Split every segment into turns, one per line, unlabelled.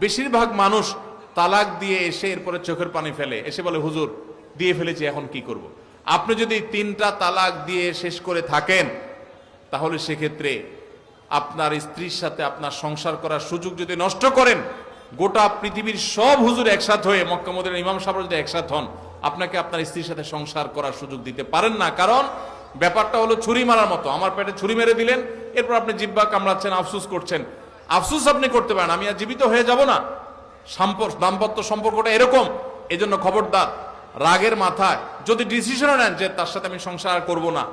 বেশিরভাগ মানুষ তালাক দিয়ে এসে এরপরে চোখের পানি ফেলে, এসে বলে হুজুর দিয়ে ফেলেছি এখন কি করব। আপনি যদি 3টা তালাক দিয়ে শেষ করে থাকেন তাহলে সেক্ষেত্রে আপনার স্ত্রীর সাথে আপনার সংসার করার সুযোগ যদি নষ্ট করেন, গোটা পৃথিবীর সব হুজুর একসাথে হয়ে মক্কা মদিনার ইমাম সাহেব যদি একসাথে হন, আপনাকে আপনার স্ত্রীর সাথে সংসার করার সুযোগ দিতে পারেন না। কারণ ব্যাপারটা হলো ছুরি মারার মতো। আমার পেটে ছুরি মেরে দিলেন, এরপর আপনি জিহ্বা কামড়াচ্ছেন, আফসুস করছেন। আফসুস আপনি করতে পারেন, আমি আর জীবিত হয়ে যাব না। দাম্পত্য সম্পর্কটা এরকম। এজন্য খবরদার, রাগের মাথায় যদি ডিসিশনও নেন যে তার সাথে আমি সংসার করব না,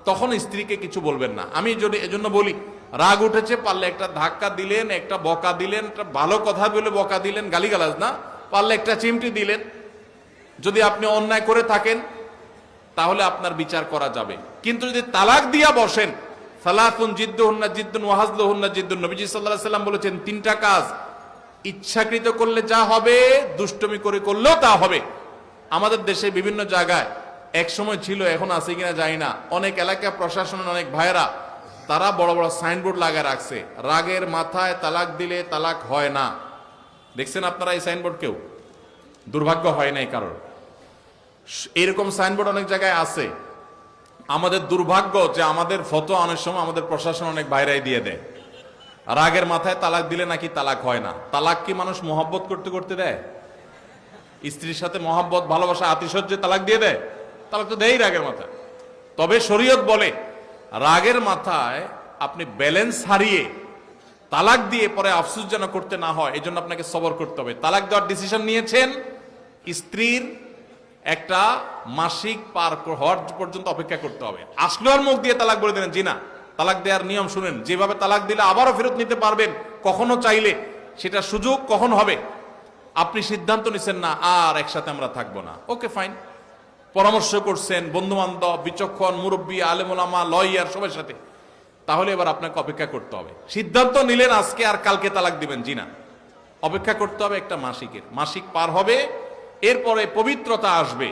তখন স্ত্রীকে কিছু বলবেন না। আমি যদি এজন্য বলি, রাগ উঠেছে, পারলে একটা ধাক্কা দিলেন, একটা বকা দিলেন, একটা ভালো কথা বলে বকা দিলেন, গালিগালাজ না, পারলে একটা চিমটি দিলেন। যদি আপনি অন্যায় করে থাকেন তাহলে আপনার বিচার করা যাবে। কিন্তু যদি তালাক দিয়া বসেন, সালাতুন জিদ্দুহুন্না জিদ্দুন ওয়া হাজলুহুন্না জিদ্দুন, নবীজি সাল্লাল্লাহু আলাইহি সাল্লাম বলেছেন 3টা কাজ ইচ্ছাকৃত করলে যা হবে, দুষ্টমি করে করলেও তা হবে। আমাদের দেশে বিভিন্ন জায়গায় এক সময় ছিল, এখন আছে কিনা জানি না, অনেক এলাকা প্রশাসনের অনেক ভাইয়েরা তারা বড় বড় সাইনবোর্ড লাগায় রাখছে, রাগের মাথায় তালাক দিলে তালাক হয় না। দেখছেন আপনারা এই সাইনবোর্ড? কেউ দুর্ভাগ্য হয় নাই কারোর। এরকম সাইনবোর্ড অনেক জায়গায় আছে। আমাদের দুর্ভাগ্য যে আমাদের ফতোয়া অনেক সময় আমাদের প্রশাসন অনেক বাইরে দিয়ে দেয়, রাগের মাথায় তালাক দিলে নাকি তালাক হয় না। তালাক কি মানুষ মহব্বত করতে করতে দেয়? স্ত্রীর সাথে মহব্বত, ভালোবাসা, আতিশয্যে তালাক দিয়ে দেয়? তালাক তো দেয় রাগের মাথায়। তবে শরীয়ত বলে রাগের মাথায় আপনি ব্যালেন্স হারিয়ে তালাক দিয়ে পরে আফসোস যেন করতে না হয়, এই জন্য আপনাকে সবর করতে হবে। তালাক দেওয়ার ডিসিশন নিয়েছেন, স্ত্রীর একটা মাসিক পার হওয়ার পর্যন্ত অপেক্ষা করতে হবে। আসলো আর মুখ দিয়ে তালাক বলে দিলেন, জি না। তালাক দেওয়ার নিয়ম শুনেন, যেভাবে তালাক দিলে আবারও ফেরত নিতে পারবেন কখনো চাইলে, সেটা সুযোগ কখন হবে। আপনি সিদ্ধান্ত নিছেন না আর একসাথে আমরা থাকবো না, ওকে ফাইন, পরামর্শ করছেন বন্ধু বান্ধব, বিচক্ষণ মুরব্বী, আলেম ওলামা, লয়ার সবার সাথে, তাহলে এবার আপনাকে অপেক্ষা করতে হবে। সিদ্ধান্ত নিলেন আজকে আর কালকে তালাক দিবেন, জি না। অপেক্ষা করতে হবে একটা মাসিক পার হবে, এরপরে পবিত্রতা আসবে।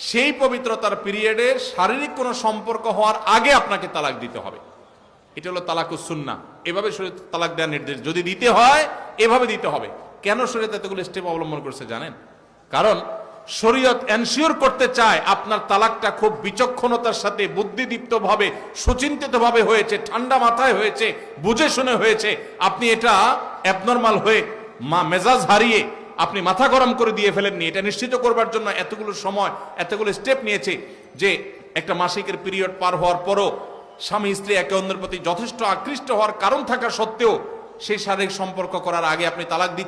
সেই পবিত্রতার পিরিয়ডে শারীরিক কোনো সম্পর্ক হওয়ার আগে আপনাকে তালাক দিতে হবে। এটা হলো তালাকুস সুন্নাহ। এভাবে শরীয়ত তালাক দেওয়ার নির্দেশ, যদি দিতে হয় এভাবে দিতে হবে। কেন শরীয়ত এতগুলো স্টেপ অবলম্বন করছে জানেন? কারণ শরীয়ত এনশিওর করতে চায় আপনার তালাকটা খুব বিচক্ষণতার সাথে, বুদ্ধিদীপ্ত ভাবে, সুচিন্তিত ভাবে হয়েছে, ঠান্ডা মাথায় হয়েছে, বুঝে শুনে হয়েছে। আপনি এটা অ্যাবনর্মাল হয়ে মেজাজ হারিয়ে আপনি মাথা গরম করে দিয়ে ফেলেননি। এটা নিশ্চিত করবার জন্য এতগুলো সময়, এতগুলো স্টেপ নিয়েছে যে একটা মাসিকের পিরিয়ড পার হওয়ার পরও স্বামী স্ত্রী একে অন্যের প্রতি যথেষ্ট আকৃষ্ট হওয়ার কারণ থাকা সত্ত্বেও সেই শারীরিক সম্পর্ক করার আগে আপনি তালাক দিচ্ছেন।